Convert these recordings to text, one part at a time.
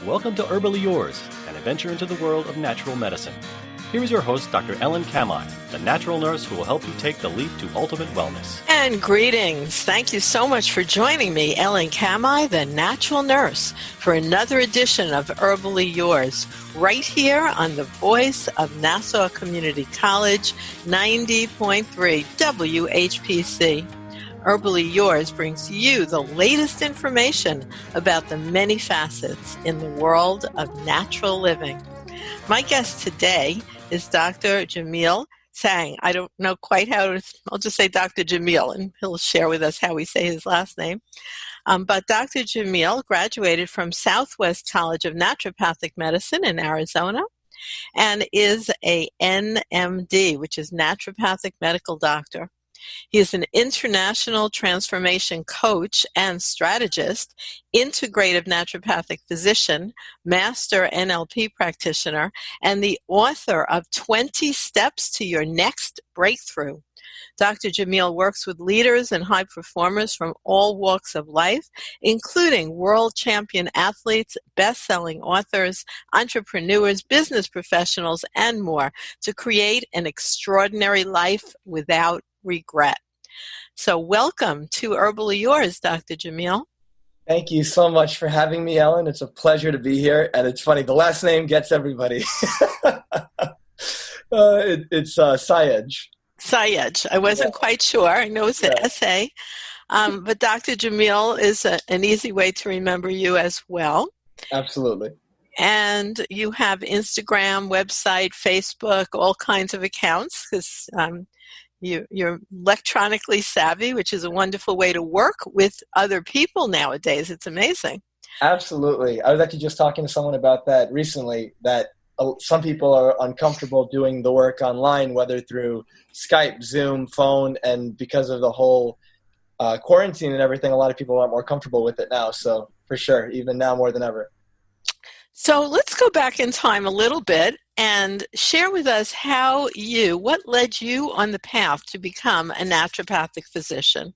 Welcome to Herbally Yours, an adventure into the world of natural medicine. Here is your host, Dr. Ellen Kamhi, the natural nurse who will help you take the leap to ultimate wellness. And greetings. Thank you so much for joining me, Ellen Kamhi, the natural nurse, for another edition of Herbally Yours, right here on the voice of Nassau Community College, 90.3 WHPC. Herbally Yours brings you the latest information about the many facets in the world of natural living. My guest today is Dr. Jamil Sayegh. I don't know quite I'll just say Dr. Jamil, and he'll share with us how we say his last name. But Dr. Jamil graduated from Southwest College of Naturopathic Medicine in Arizona and is a NMD, which is Naturopathic Medical Doctor. He is an international transformation coach and strategist, integrative naturopathic physician, master NLP practitioner, and the author of 20 Steps to Your Next Breakthrough. Dr. Jamil works with leaders and high performers from all walks of life, including world champion athletes, best-selling authors, entrepreneurs, business professionals, and more, to create an extraordinary life without regret. So welcome to Herbally Yours, Dr. Jamil. Thank you so much for having me, Ellen. It's a pleasure to be here. And it's funny, the last name gets everybody. It's Sayegh. Sayegh. I wasn't quite sure. I know it's an essay. But Dr. Jamil is an easy way to remember you as well. Absolutely. And you have Instagram, website, Facebook, all kinds of accounts, because you're electronically savvy, which is a wonderful way to work with other people nowadays. It's amazing. Absolutely. I was actually just talking to someone about that recently, that some people are uncomfortable doing the work online, whether through Skype, Zoom, phone, and because of the whole quarantine and everything, a lot of people are more comfortable with it now. So for sure, even now more than ever. So let's go back in time a little bit and share with us what led you on the path to become a naturopathic physician.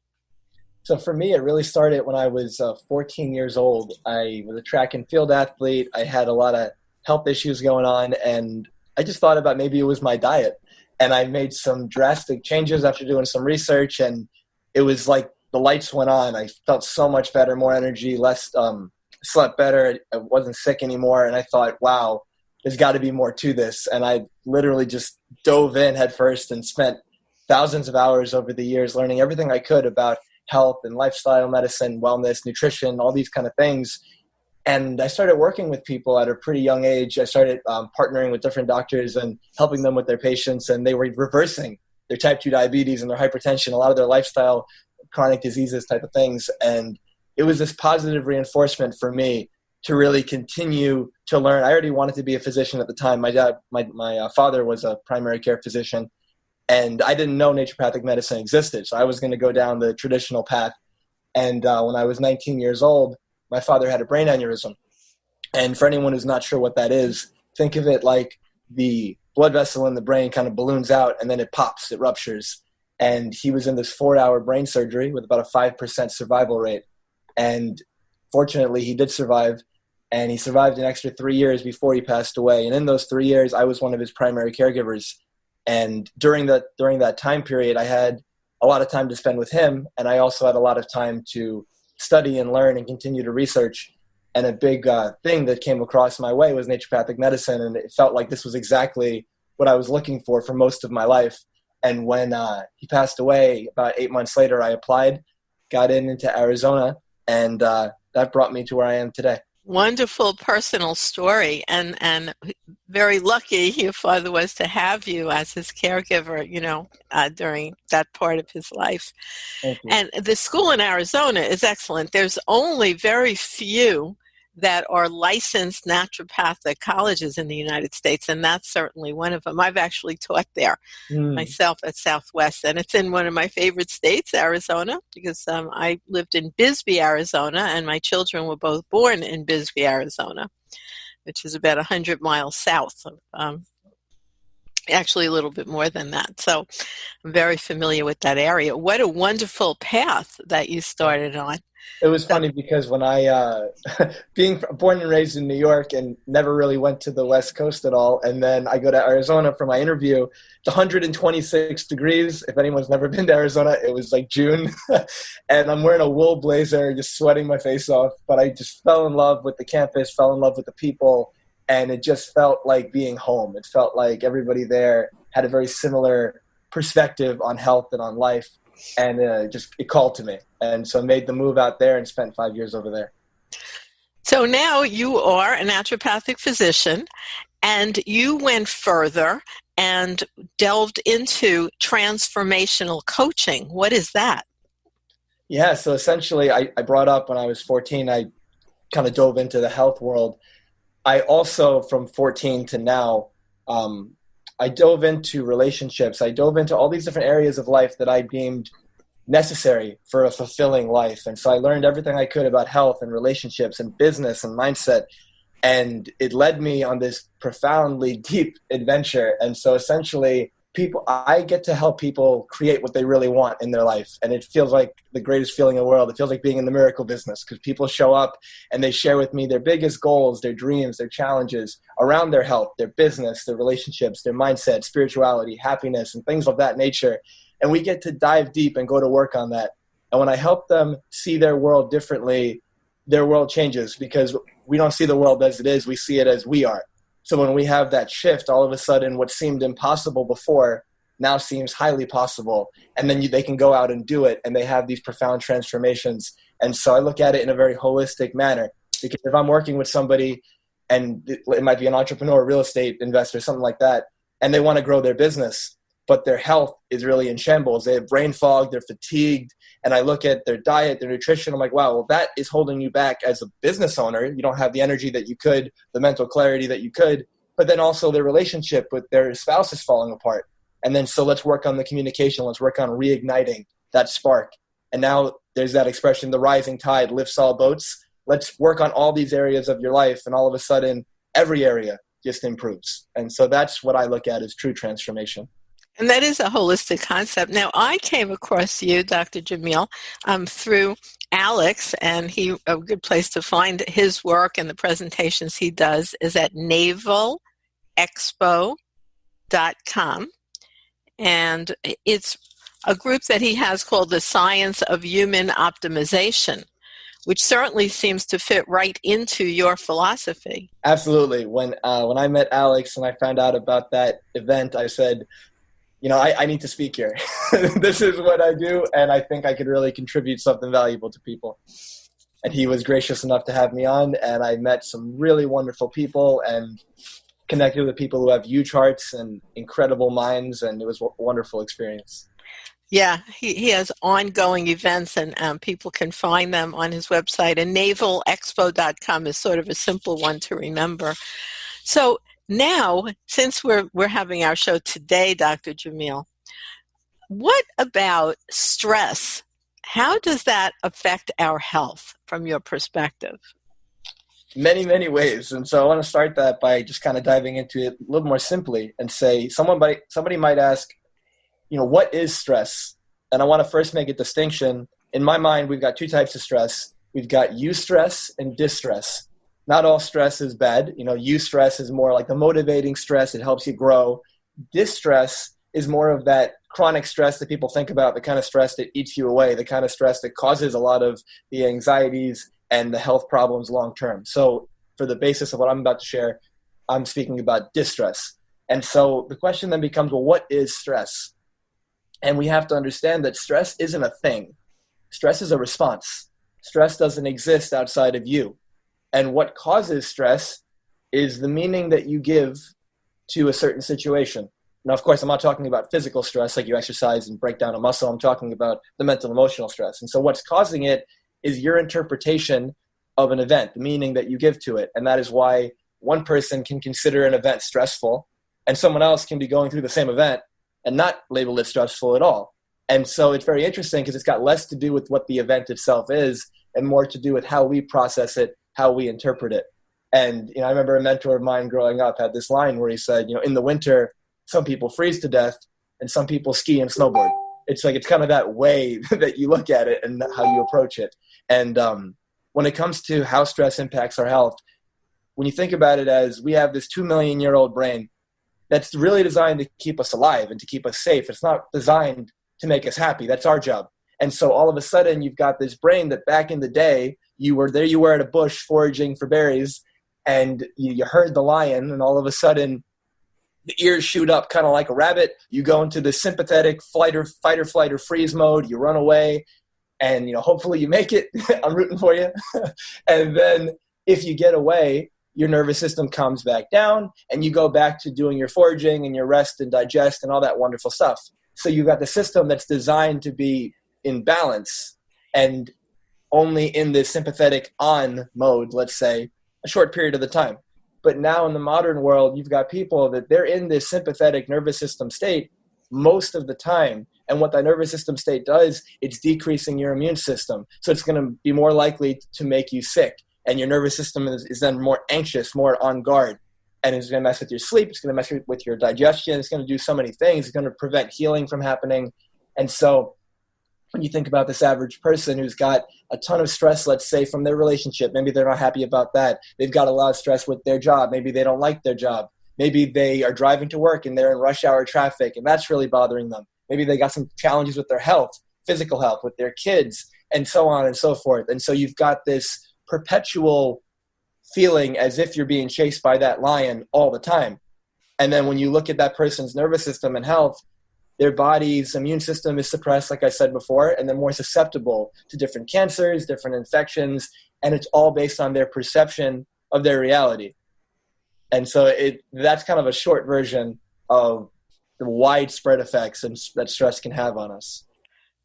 So for me, it really started when I was 14 years old. I was a track and field athlete. I had a lot of health issues going on, and I just thought about maybe it was my diet. And I made some drastic changes after doing some research, and it was like the lights went on. I felt so much better, more energy, slept better. I wasn't sick anymore. And I thought, wow, there's got to be more to this. And I literally just dove in head first and spent thousands of hours over the years learning everything I could about health and lifestyle medicine, wellness, nutrition, all these kind of things. And I started working with people at a pretty young age. I started partnering with different doctors and helping them with their patients. And they were reversing their type 2 diabetes and their hypertension, a lot of their lifestyle, chronic diseases type of things. And it was this positive reinforcement for me to really continue to learn. I already wanted to be a physician at the time. My father was a primary care physician, and I didn't know naturopathic medicine existed. So I was going to go down the traditional path. And when I was 19 years old, my father had a brain aneurysm. And for anyone who's not sure what that is, think of it like the blood vessel in the brain kind of balloons out and then it pops, it ruptures. And he was in this 4-hour brain surgery with about a 5% survival rate. And fortunately, he did survive, and he survived an extra 3 years before he passed away. And in those 3 years, I was one of his primary caregivers. And during that time period, I had a lot of time to spend with him, and I also had a lot of time to study and learn and continue to research. And a big thing that came across my way was naturopathic medicine, and it felt like this was exactly what I was looking for most of my life. And when he passed away, about 8 months later, I applied, got into Arizona, and that brought me to where I am today. Wonderful personal story, and very lucky your father was to have you as his caregiver, during that part of his life. And the school in Arizona is excellent. There's only very few that are licensed naturopathic colleges in the United States, and that's certainly one of them. I've actually taught there myself at Southwest, and it's in one of my favorite states, Arizona, because I lived in Bisbee, Arizona, and my children were both born in Bisbee, Arizona, which is about 100 miles south of actually a little bit more than that. So I'm very familiar with that area. What a wonderful path that you started on. It was funny because when I, being born and raised in New York and never really went to the West Coast at all, and then I go to Arizona for my interview, it's 126 degrees. If anyone's never been to Arizona, it was like June, and I'm wearing a wool blazer, just sweating my face off. But I just fell in love with the campus, fell in love with the people, and it just felt like being home. It felt like everybody there had a very similar perspective on health and on life. And it called to me. And so I made the move out there and spent 5 years over there. So now you are a naturopathic physician, and you went further and delved into transformational coaching. What is that? Yeah, so essentially I brought up when I was 14, I kind of dove into the health world. I also, from 14 to now, I dove into relationships. I dove into all these different areas of life that I deemed necessary for a fulfilling life. And so I learned everything I could about health and relationships and business and mindset. And it led me on this profoundly deep adventure. And so essentially, I get to help people create what they really want in their life. And it feels like the greatest feeling in the world. It feels like being in the miracle business, because people show up and they share with me their biggest goals, their dreams, their challenges around their health, their business, their relationships, their mindset, spirituality, happiness, and things of that nature. And we get to dive deep and go to work on that. And when I help them see their world differently, their world changes, because we don't see the world as it is. We see it as we are. So when we have that shift, all of a sudden what seemed impossible before now seems highly possible. And then they can go out and do it, and they have these profound transformations. And so I look at it in a very holistic manner, because if I'm working with somebody, and it might be an entrepreneur, real estate investor, something like that, and they want to grow their business, but their health is really in shambles. They have brain fog, they're fatigued, and I look at their diet, their nutrition, I'm like, wow, well, that is holding you back as a business owner. You don't have the energy that you could, the mental clarity that you could, but then also their relationship with their spouse is falling apart. And then so let's work on the communication. Let's work on reigniting that spark. And now there's that expression, the rising tide lifts all boats. Let's work on all these areas of your life, and all of a sudden, every area just improves. And so that's what I look at as true transformation. And that is a holistic concept. Now, I came across you, Dr. Jamil, through Alex, and a good place to find his work and the presentations he does is at navalexpo.com. And it's a group that he has called the Science of Human Optimization, which certainly seems to fit right into your philosophy. Absolutely. When I met Alex and I found out about that event, I said, I need to speak here. This is what I do, and I think I could really contribute something valuable to people. And he was gracious enough to have me on, and I met some really wonderful people and connected with people who have huge hearts and incredible minds, and it was a wonderful experience. Yeah, he has ongoing events, and people can find them on his website. And navalexpo.com is sort of a simple one to remember. So now, since we're having our show today, Dr. Jamil, what about stress? How does that affect our health from your perspective? Many, many ways. And so I want to start that by just kind of diving into it a little more simply and say, somebody might ask, what is stress? And I want to first make a distinction. In my mind, we've got two types of stress. We've got eustress and distress. Not all stress is bad. Eustress is more like the motivating stress. It helps you grow. Distress is more of that chronic stress that people think about, the kind of stress that eats you away, the kind of stress that causes a lot of the anxieties and the health problems long term. So for the basis of what I'm about to share, I'm speaking about distress. And so the question then becomes, well, what is stress? And we have to understand that stress isn't a thing. Stress is a response. Stress doesn't exist outside of you. And what causes stress is the meaning that you give to a certain situation. Now, of course, I'm not talking about physical stress, like you exercise and break down a muscle. I'm talking about the mental, emotional stress. And so what's causing it is your interpretation of an event, the meaning that you give to it. And that is why one person can consider an event stressful, and someone else can be going through the same event and not label it stressful at all. And so it's very interesting because it's got less to do with what the event itself is and more to do with how we process it, how we interpret it. And I remember a mentor of mine growing up had this line where he said, in the winter, some people freeze to death and some people ski and snowboard. It's like, it's kind of that way that you look at it and how you approach it. And when it comes to how stress impacts our health, when you think about it as we have this 2 million-year-old brain that's really designed to keep us alive and to keep us safe. It's not designed to make us happy. That's our job. And so all of a sudden you've got this brain that back in the day, you were at a bush foraging for berries, and you heard the lion, and all of a sudden the ears shoot up kind of like a rabbit. You go into the sympathetic fight or flight or freeze mode. You run away, and hopefully you make it. I'm rooting for you. And then if you get away, your nervous system calms back down, and you go back to doing your foraging and your rest and digest and all that wonderful stuff. So you've got the system that's designed to be in balance and only in this sympathetic on mode, let's say, a short period of the time. But now in the modern world, you've got people that they're in this sympathetic nervous system state most of the time. And what that nervous system state does, it's decreasing your immune system. So it's going to be more likely to make you sick. And your nervous system is then more anxious, more on guard. And it's going to mess with your sleep. It's going to mess with your digestion. It's going to do so many things. It's going to prevent healing from happening. And so when you think about this average person who's got a ton of stress, let's say, from their relationship, maybe they're not happy about that. They've got a lot of stress with their job. Maybe they don't like their job. Maybe they are driving to work and they're in rush hour traffic, and that's really bothering them. Maybe they got some challenges with their health, physical health, with their kids, and so on and so forth. And so you've got this perpetual feeling as if you're being chased by that lion all the time. And then when you look at that person's nervous system and health, their body's immune system is suppressed, like I said before, and they're more susceptible to different cancers, different infections, and it's all based on their perception of their reality. And so that's kind of a short version of the widespread effects that stress can have on us.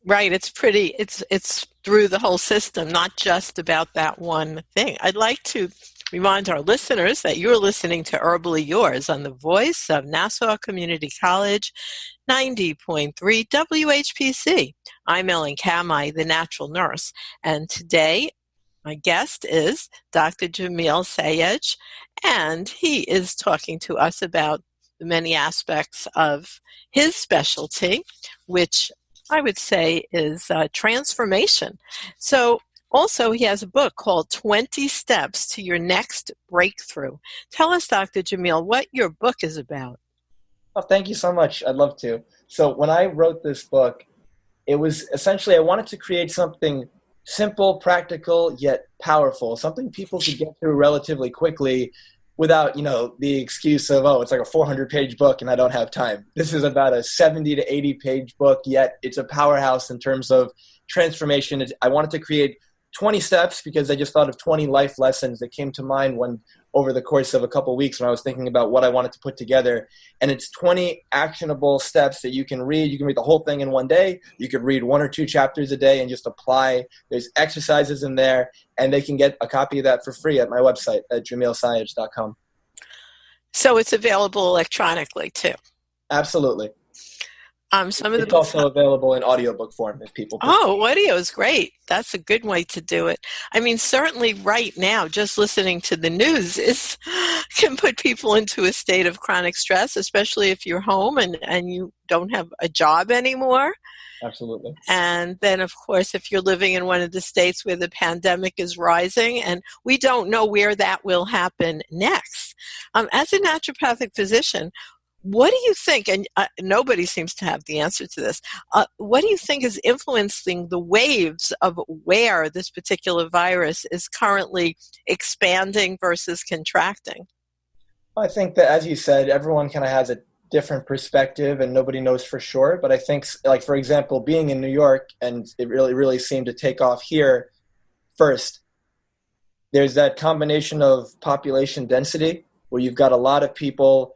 Right. It's through the whole system, not just about that one thing. I'd like to remind our listeners that you're listening to Herbally Yours on the voice of Nassau Community College, 90.3 WHPC. I'm Ellen Kamhi, the natural nurse, and today my guest is Dr. Jamil Sayegh, and he is talking to us about the many aspects of his specialty, which I would say is transformation. So also he has a book called 20 Steps to Your Next Breakthrough. Tell us, Dr. Jamil, what your book is about. Oh, thank you so much. I'd love to. So when I wrote this book, it was essentially I wanted to create something simple, practical, yet powerful, something people could get through relatively quickly without, the excuse of, it's like a 400-page book and I don't have time. This is about a 70 to 80-page book, yet it's a powerhouse in terms of transformation. I wanted to create 20 steps because I just thought of 20 life lessons that came to mind over the course of a couple of weeks when I was thinking about what I wanted to put together. And it's 20 actionable steps that you can read. You can read the whole thing in one day. You could read 1 or 2 chapters a day and just apply. There's exercises in there, and they can get a copy of that for free at my website at jamilsayegh.com. So it's available electronically too? Absolutely. It's also available in audiobook form if people prefer. Oh, audio is great. That's a good way to do it. I mean, certainly right now, just listening to the news can put people into a state of chronic stress, especially if you're home and you don't have a job anymore. Absolutely. And then, of course, if you're living in one of the states where the pandemic is rising, and we don't know where that will happen next. As a naturopathic physician, what do you think, and nobody seems to have the answer to this, what do you think is influencing the waves of where this particular virus is currently expanding versus contracting? I think that, as you said, everyone kind of has a different perspective and nobody knows for sure. But I think, like, for example, being in New York, and it really, really seemed to take off here first, there's that combination of population density where you've got a lot of people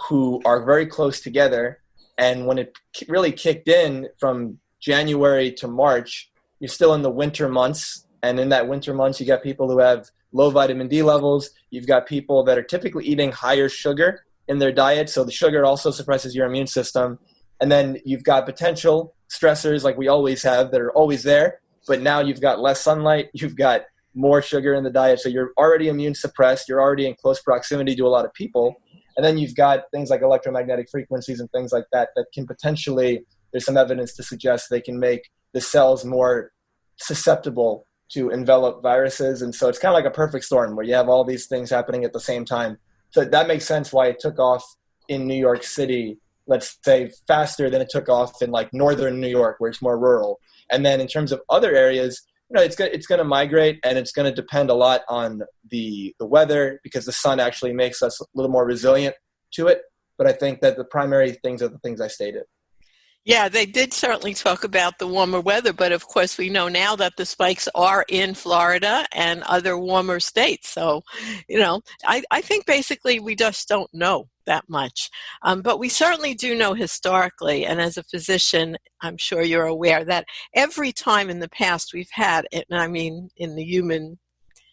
who are very close together. And when it really kicked in from January to March, you're still in the winter months. And in that winter months, you got people who have low vitamin D levels. You've got people that are typically eating higher sugar in their diet. So the sugar also suppresses your immune system. And then you've got potential stressors like we always have that are always there. But now you've got less sunlight. You've got more sugar in the diet. So you're already immune suppressed. You're already in close proximity to a lot of people. And then you've got things like electromagnetic frequencies and things like that that can potentially there's some evidence to suggest they can make the cells more susceptible to envelop viruses. And so it's kind of like a perfect storm where you have all these things happening at the same time. So that makes sense why it took off in New York City, let's say, faster than it took off in like northern New York, where it's more rural. And then in terms of other areas, it's going to migrate, and it's going to depend a lot on the weather, because the sun actually makes us a little more resilient to it. But I think that the primary things are the things I stated. Yeah, they did certainly talk about the warmer weather, but of course we know now that the spikes are in Florida and other warmer states. So, I think basically we just don't know that much. But we certainly do know historically, and as a physician, I'm sure you're aware that every time in the past we've had, and I mean in the human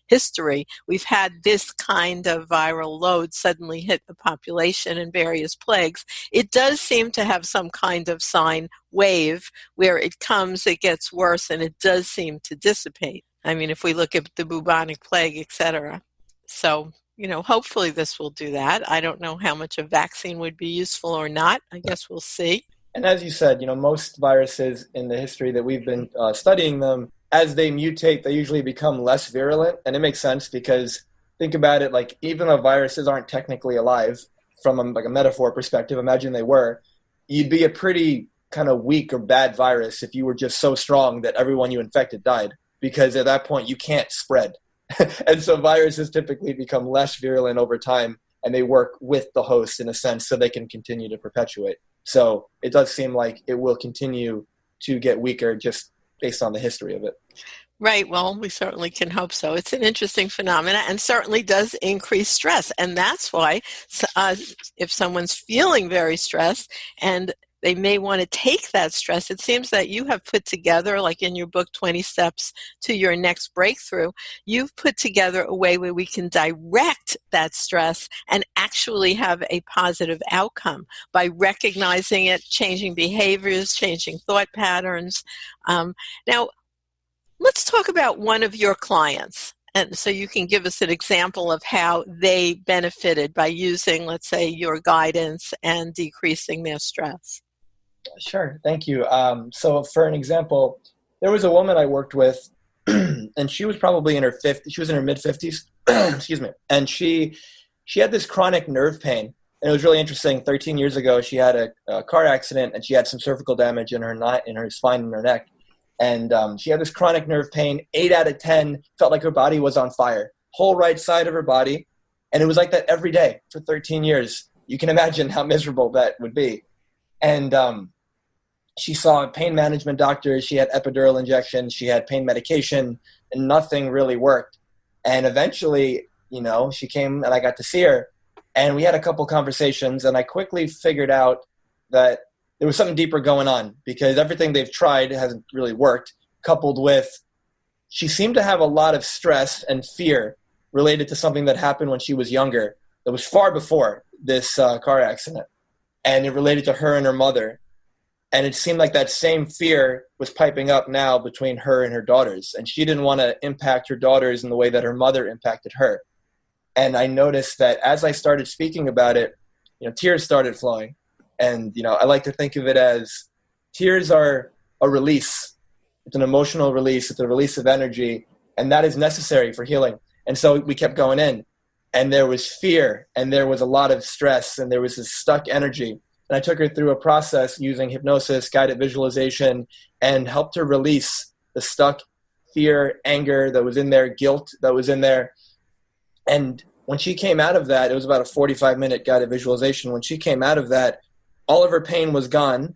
history, we've had this kind of viral load suddenly hit the population in various plagues. It does seem to have some kind of sine wave where it comes, it gets worse, and it does seem to dissipate. I mean, if we look at the bubonic plague, etc. So, hopefully this will do that. I don't know how much a vaccine would be useful or not. I guess we'll see. And as you said, most viruses in the history that we've been studying them, as they mutate, they usually become less virulent. And it makes sense because think about it, like even though viruses aren't technically alive from a metaphor perspective, imagine they were, you'd be a pretty kind of weak or bad virus if you were just so strong that everyone you infected died, because at that point you can't spread. And so viruses typically become less virulent over time, and they work with the host in a sense so they can continue to perpetuate. So it does seem like it will continue to get weaker just based on the history of it. Right. Well, we certainly can hope so. It's an interesting phenomenon and certainly does increase stress. And that's why if someone's feeling very stressed and they may want to take that stress, it seems that you have put together, like in your book, 20 Steps to Your Next Breakthrough, you've put together a way where we can direct that stress and actually have a positive outcome by recognizing it, changing behaviors, changing thought patterns. Now, let's talk about one of your clients. And so you can give us an example of how they benefited by using, let's say, your guidance and decreasing their stress. Sure. Thank you. So for an example, there was a woman I worked with, and she was probably in her 50s. She was in her mid-50s. Excuse me. And she had this chronic nerve pain. And it was really interesting. 13 years ago, she had a car accident, and she had some cervical damage in her spine and her neck. And she had this chronic nerve pain. 8 out of 10 felt like her body was on fire. Whole right side of her body. And it was like that every day for 13 years. You can imagine how miserable that would be. And she saw pain management doctors. She had epidural injections. She had pain medication, and nothing really worked. And eventually, she came and I got to see her. And we had a couple conversations, and I quickly figured out that there was something deeper going on, because everything they've tried hasn't really worked, coupled with she seemed to have a lot of stress and fear related to something that happened when she was younger that was far before this car accident. And it related to her and her mother. And it seemed like that same fear was piping up now between her and her daughters. And she didn't want to impact her daughters in the way that her mother impacted her. And I noticed that as I started speaking about it, tears started flowing. And, I like to think of it as tears are a release. It's an emotional release. It's a release of energy. And that is necessary for healing. And so we kept going in. And there was fear, and there was a lot of stress, and there was this stuck energy. And I took her through a process using hypnosis, guided visualization, and helped her release the stuck fear, anger that was in there, guilt that was in there. And when she came out of that, it was about a 45-minute guided visualization. When she came out of that, all of her pain was gone,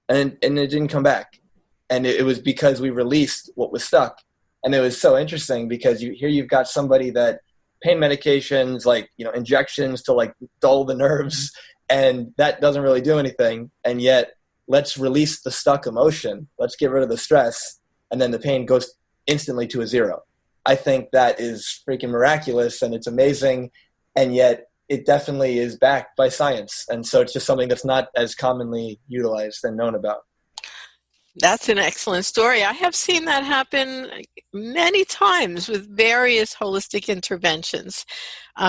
and it didn't come back. And it was because we released what was stuck. And it was so interesting because you've got somebody that pain medications, like, injections to like dull the nerves, and that doesn't really do anything. And yet let's release the stuck emotion. Let's get rid of the stress. And then the pain goes instantly to a zero. I think that is freaking miraculous, and it's amazing. And yet it definitely is backed by science. And so it's just something that's not as commonly utilized and known about. That's an excellent story. I have seen that happen many times with various holistic interventions,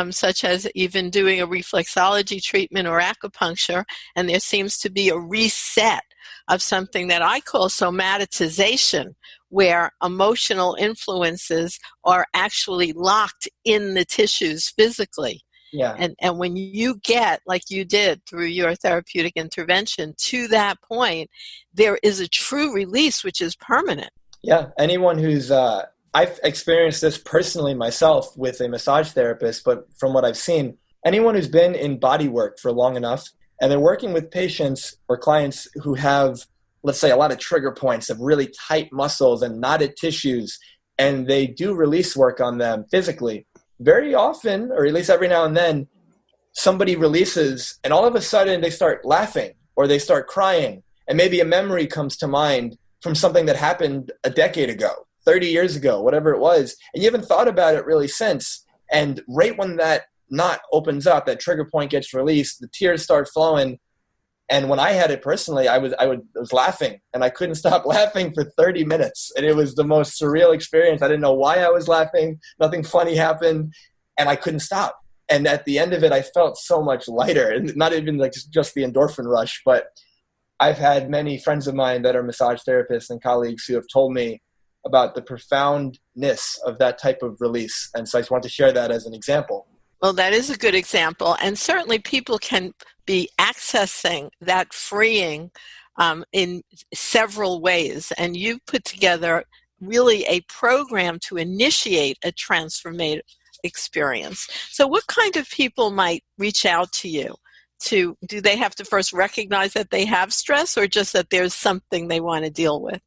such as even doing a reflexology treatment or acupuncture, and there seems to be a reset of something that I call somatization, where emotional influences are actually locked in the tissues physically. Yeah. And when you get, like you did through your therapeutic intervention, to that point, there is a true release, which is permanent. Yeah. Anyone who's, I've experienced this personally myself with a massage therapist, but from what I've seen, anyone who's been in body work for long enough and they're working with patients or clients who have, let's say, a lot of trigger points of really tight muscles and knotted tissues, and they do release work on them physically, very often, or at least every now and then, somebody releases and all of a sudden they start laughing or they start crying, and maybe a memory comes to mind from something that happened a decade ago, 30 years ago, whatever it was, and you haven't thought about it really since. And right when that knot opens up, that trigger point gets released, the tears start flowing. And when I had it personally, I was laughing, and I couldn't stop laughing for 30 minutes. And it was the most surreal experience. I didn't know why I was laughing. Nothing funny happened, and I couldn't stop. And at the end of it, I felt so much lighter, and not even like just the endorphin rush, but I've had many friends of mine that are massage therapists and colleagues who have told me about the profoundness of that type of release. And so I just want to share that as an example. Well, that is a good example. And certainly people can be accessing that freeing in several ways. And you've put together really a program to initiate a transformative experience. So what kind of people might reach out to you? Do they have to first recognize that they have stress, or just that there's something they want to deal with?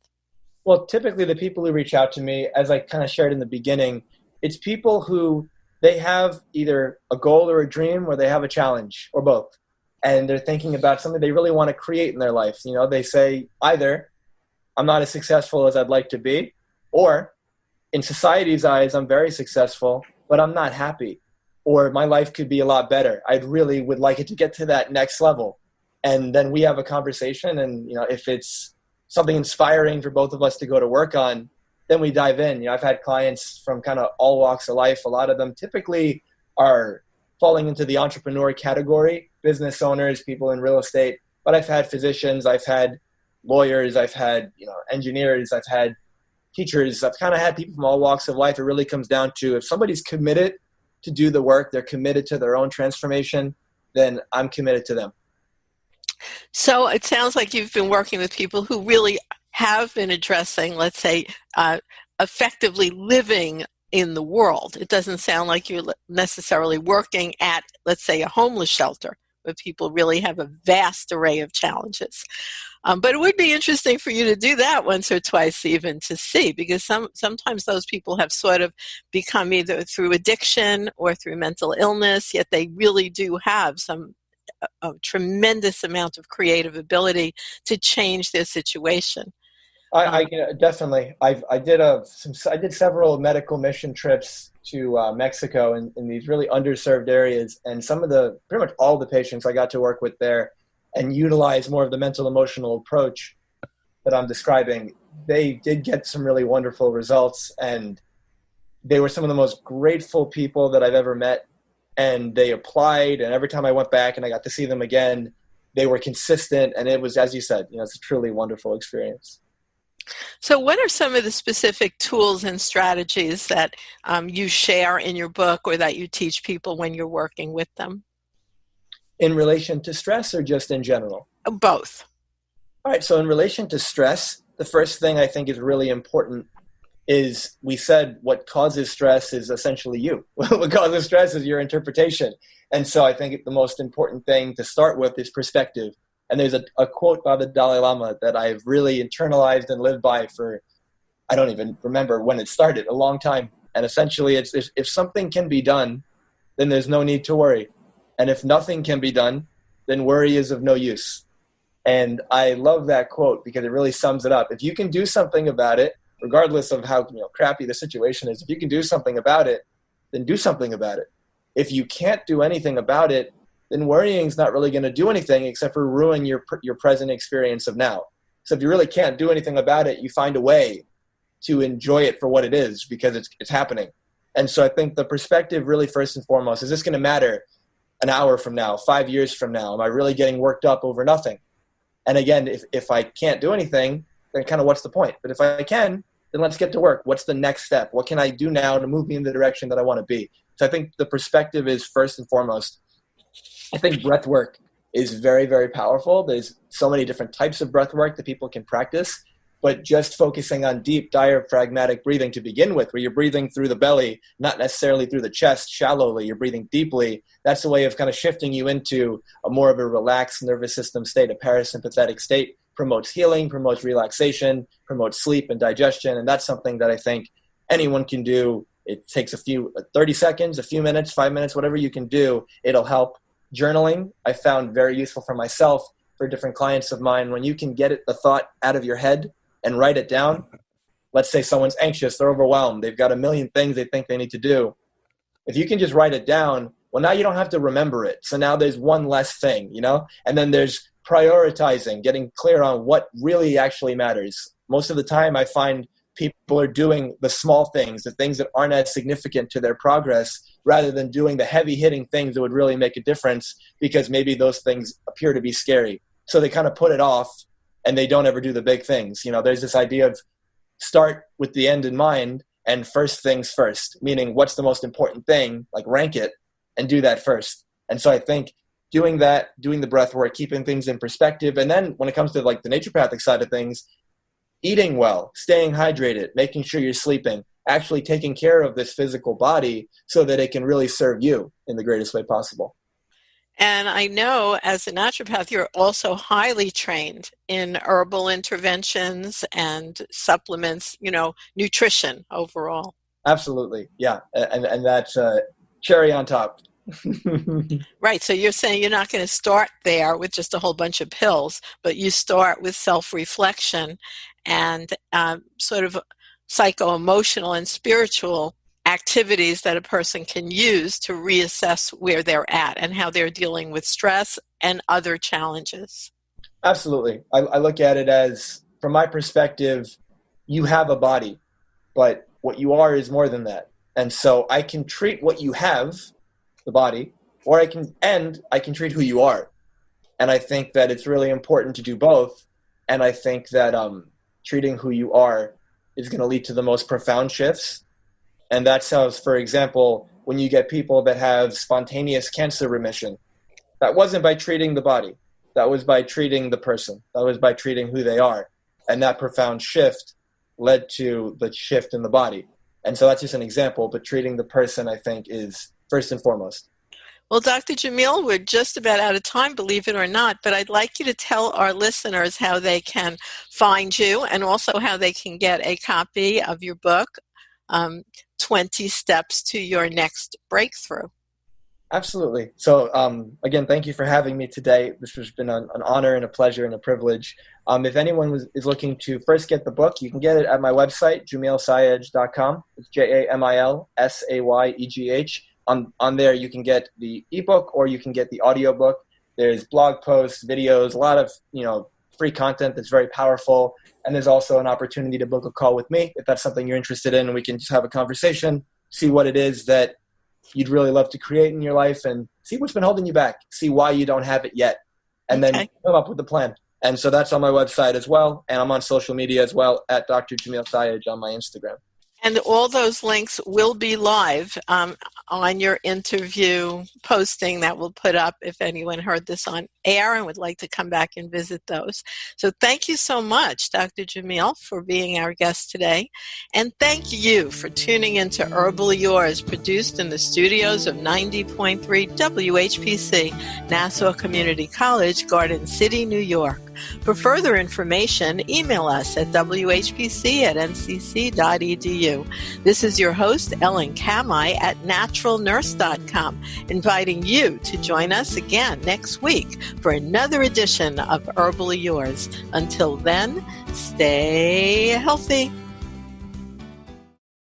Well, typically the people who reach out to me, as I kind of shared in the beginning, it's people who they have either a goal or a dream, or they have a challenge, or both. And they're thinking about something they really want to create in their life. You know, they say either I'm not as successful as I'd like to be, or in society's eyes, I'm very successful, but I'm not happy, or my life could be a lot better. I really would like it to get to that next level. And then we have a conversation, and, you know, if it's something inspiring for both of us to go to work on, then we dive in. You know, I've had clients from kind of all walks of life. A lot of them typically are falling into the entrepreneur category, business owners, people in real estate. But I've had physicians, I've had lawyers, I've had, you know, engineers, I've had teachers. I've kind of had people from all walks of life. It really comes down to, if somebody's committed to do the work, they're committed to their own transformation, then I'm committed to them. So it sounds like you've been working with people who really have been addressing, let's say, effectively living in the world. It doesn't sound like you're necessarily working at, let's say, a homeless shelter, where people really have a vast array of challenges. But it would be interesting for you to do that once or twice even to see, because sometimes those people have sort of become either through addiction or through mental illness, yet they really do have a tremendous amount of creative ability to change their situation. I definitely. I did several medical mission trips to Mexico in these really underserved areas, and pretty much all the patients I got to work with there and utilize more of the mental emotional approach that I'm describing. They did get some really wonderful results, and they were some of the most grateful people that I've ever met. And they applied, and every time I went back and I got to see them again, they were consistent, and it was, as you said, you know, it's a truly wonderful experience. So what are some of the specific tools and strategies that you share in your book, or that you teach people when you're working with them? In relation to stress, or just in general? Both. All right, so in relation to stress, the first thing I think is really important is, we said what causes stress is essentially you. What causes stress is your interpretation. And so I think the most important thing to start with is perspective. And there's a quote by the Dalai Lama that I've really internalized and lived by for, I don't even remember when it started, a long time. And essentially it's, if something can be done, then there's no need to worry. And if nothing can be done, then worry is of no use. And I love that quote because it really sums it up. If you can do something about it, regardless of how, you know, crappy the situation is, if you can do something about it, then do something about it. If you can't do anything about it, then worrying is not really going to do anything except for ruin your present experience of now. So if you really can't do anything about it, you find a way to enjoy it for what it is, because it's happening. And so I think the perspective really, first and foremost, is this going to matter an hour from now, 5 years from now? Am I really getting worked up over nothing? And again, if I can't do anything, then kind of what's the point? But if I can, then let's get to work. What's the next step? What can I do now to move me in the direction that I want to be? So I think the perspective is first and foremost. I think breath work is very, very powerful. There's so many different types of breath work that people can practice, but just focusing on deep diaphragmatic breathing to begin with, where you're breathing through the belly, not necessarily through the chest shallowly, you're breathing deeply. That's a way of kind of shifting you into a more of a relaxed nervous system state, a parasympathetic state. Promotes healing, promotes relaxation, promotes sleep and digestion. And that's something that I think anyone can do. It takes 30 seconds, a few minutes, 5 minutes, whatever you can do, it'll help. Journaling, I found very useful for myself, for different clients of mine. When you can get the thought out of your head and write it down. Let's say someone's anxious, they're overwhelmed, they've got a million things they think they need to do. If you can just write it down, well, now you don't have to remember it. So now there's one less thing, and then there's prioritizing, getting clear on what really actually matters. Most of the time I find people are doing the small things, the things that aren't as significant to their progress, rather than doing the heavy hitting things that would really make a difference, because maybe those things appear to be scary. So they kind of put it off and they don't ever do the big things. There's this idea of start with the end in mind and first things first, meaning what's the most important thing, like rank it and do that first. And so I think doing that, doing the breath work, keeping things in perspective. And then when it comes to like the naturopathic side of things, eating well, staying hydrated, making sure you're sleeping, actually taking care of this physical body so that it can really serve you in the greatest way possible. And I know as a naturopath, you're also highly trained in herbal interventions and supplements, nutrition overall. Absolutely. Yeah. And that's cherry on top. Right. So you're saying you're not going to start there with just a whole bunch of pills, but you start with self-reflection and sort of psycho-emotional and spiritual activities that a person can use to reassess where they're at and how they're dealing with stress and other challenges. Absolutely. I look at it as, from my perspective, you have a body, but what you are is more than that. And so I can treat what you have, the body, or I can treat who you are. And I think that it's really important to do both. And I think that treating who you are is going to lead to the most profound shifts. And that's how, for example, when you get people that have spontaneous cancer remission, that wasn't by treating the body. That was by treating the person. That was by treating who they are. And that profound shift led to the shift in the body. And so that's just an example, but treating the person, I think, is first and foremost. Well, Dr. Jamil, we're just about out of time, believe it or not, but I'd like you to tell our listeners how they can find you and also how they can get a copy of your book, 20 Steps to Your Next Breakthrough. Absolutely. So again, thank you for having me today. This has been an honor and a pleasure and a privilege. If anyone is looking to first get the book, you can get it at my website, jamilsayegh.com. It's JAMILSAYEGH. On there, you can get the ebook or you can get the audiobook. There's blog posts, videos, a lot of free content that's very powerful. And there's also an opportunity to book a call with me if that's something you're interested in. And we can just have a conversation, see what it is that you'd really love to create in your life and see what's been holding you back, see why you don't have it yet, and then come up with a plan. And so that's on my website as well. And I'm on social media as well at Dr. Jamil Sayegh on my Instagram. And all those links will be live on your interview posting that we'll put up if anyone heard this on air and would like to come back and visit those. So thank you so much, Dr. Jamil, for being our guest today. And thank you for tuning into Herbally Yours, produced in the studios of 90.3 WHPC, Nassau Community College, Garden City, New York. For further information, email us at whpc@ncc.edu. This is your host, Ellen Kamhi at naturalnurse.com, inviting you to join us again next week for another edition of Herbally Yours. Until then, stay healthy.